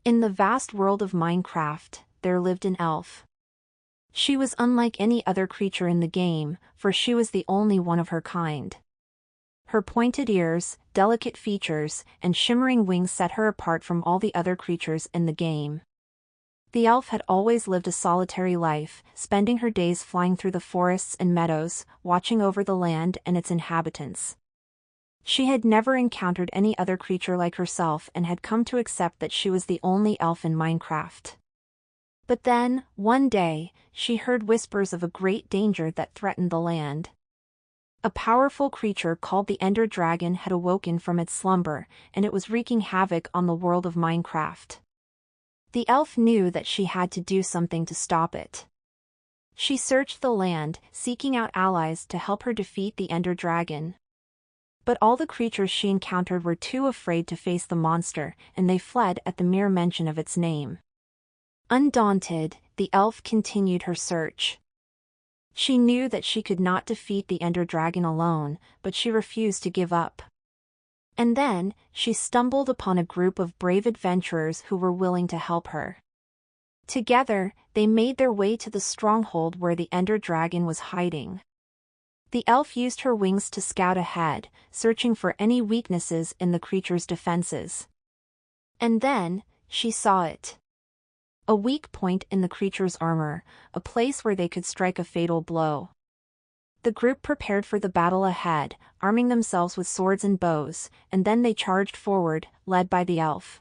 In the vast world of Minecraft, there lived an elf. She was unlike any other creature in the game, for she was the only one of her kind. Her pointed ears, delicate features, and shimmering wings set her apart from all the other creatures in the game. The elf had always lived a solitary life, spending her days flying through the forests and meadows, watching over the land and its inhabitants. She had never encountered any other creature like herself and had come to accept that she was the only elf in Minecraft. But then, one day, she heard whispers of a great danger that threatened the land. A powerful creature called the Ender Dragon had awoken from its slumber, and it was wreaking havoc on the world of Minecraft. The elf knew that she had to do something to stop it. She searched the land, seeking out allies to help her defeat the Ender Dragon. But all the creatures she encountered were too afraid to face the monster, and they fled at the mere mention of its name. Undaunted, the elf continued her search. She knew that she could not defeat the Ender Dragon alone, but she refused to give up. And then, she stumbled upon a group of brave adventurers who were willing to help her. Together, they made their way to the stronghold where the Ender Dragon was hiding. The elf used her wings to scout ahead, searching for any weaknesses in the creature's defenses. And then, she saw it. A weak point in the creature's armor, a place where they could strike a fatal blow. The group prepared for the battle ahead, arming themselves with swords and bows, and then they charged forward, led by the elf.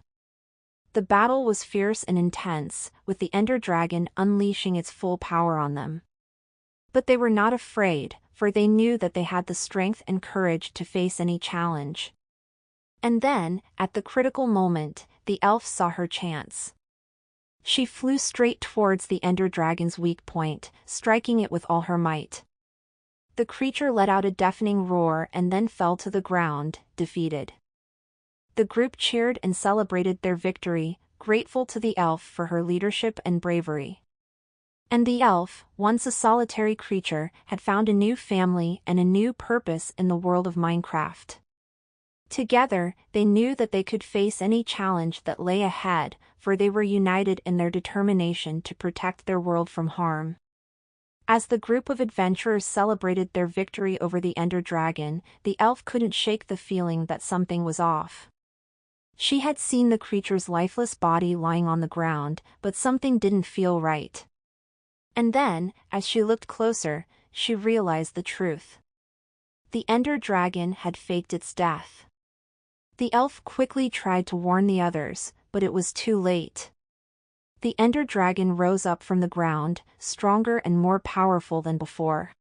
The battle was fierce and intense, with the Ender Dragon unleashing its full power on them. But they were not afraid, for they knew that they had the strength and courage to face any challenge. And then, at the critical moment, the elf saw her chance. She flew straight towards the Ender Dragon's weak point, striking it with all her might. The creature let out a deafening roar and then fell to the ground, defeated. The group cheered and celebrated their victory, grateful to the elf for her leadership and bravery. And the elf, once a solitary creature, had found a new family and a new purpose in the world of Minecraft. Together, they knew that they could face any challenge that lay ahead, for they were united in their determination to protect their world from harm. As the group of adventurers celebrated their victory over the Ender Dragon, the elf couldn't shake the feeling that something was off. She had seen the creature's lifeless body lying on the ground, but something didn't feel right. And then, as she looked closer, she realized the truth. The Ender Dragon had faked its death. The elf quickly tried to warn the others, but it was too late. The Ender Dragon rose up from the ground, stronger and more powerful than before.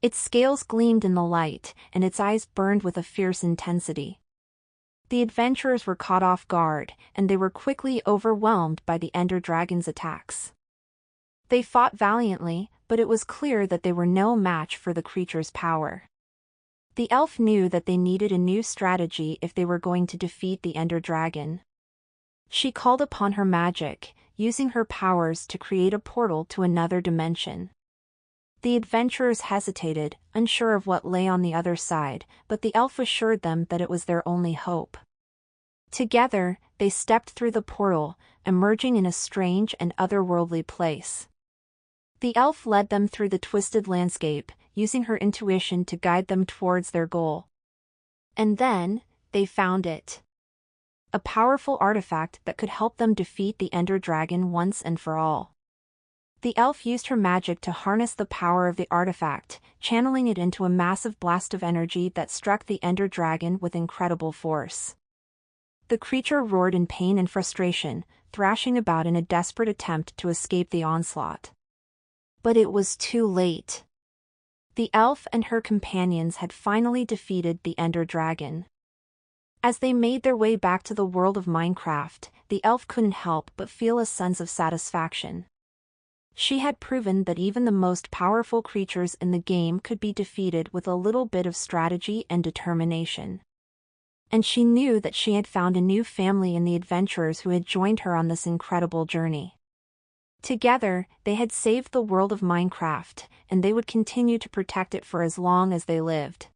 Its scales gleamed in the light, and its eyes burned with a fierce intensity. The adventurers were caught off guard, and they were quickly overwhelmed by the Ender Dragon's attacks. They fought valiantly, but it was clear that they were no match for the creature's power. The elf knew that they needed a new strategy if they were going to defeat the Ender Dragon. She called upon her magic, using her powers to create a portal to another dimension. The adventurers hesitated, unsure of what lay on the other side, but the elf assured them that it was their only hope. Together, they stepped through the portal, emerging in a strange and otherworldly place. The elf led them through the twisted landscape, using her intuition to guide them towards their goal. And then, they found it. A powerful artifact that could help them defeat the Ender Dragon once and for all. The elf used her magic to harness the power of the artifact, channeling it into a massive blast of energy that struck the Ender Dragon with incredible force. The creature roared in pain and frustration, thrashing about in a desperate attempt to escape the onslaught. But it was too late. The elf and her companions had finally defeated the Ender Dragon. As they made their way back to the world of Minecraft, the elf couldn't help but feel a sense of satisfaction. She had proven that even the most powerful creatures in the game could be defeated with a little bit of strategy and determination. And she knew that she had found a new family in the adventurers who had joined her on this incredible journey. Together, they had saved the world of Minecraft, and they would continue to protect it for as long as they lived.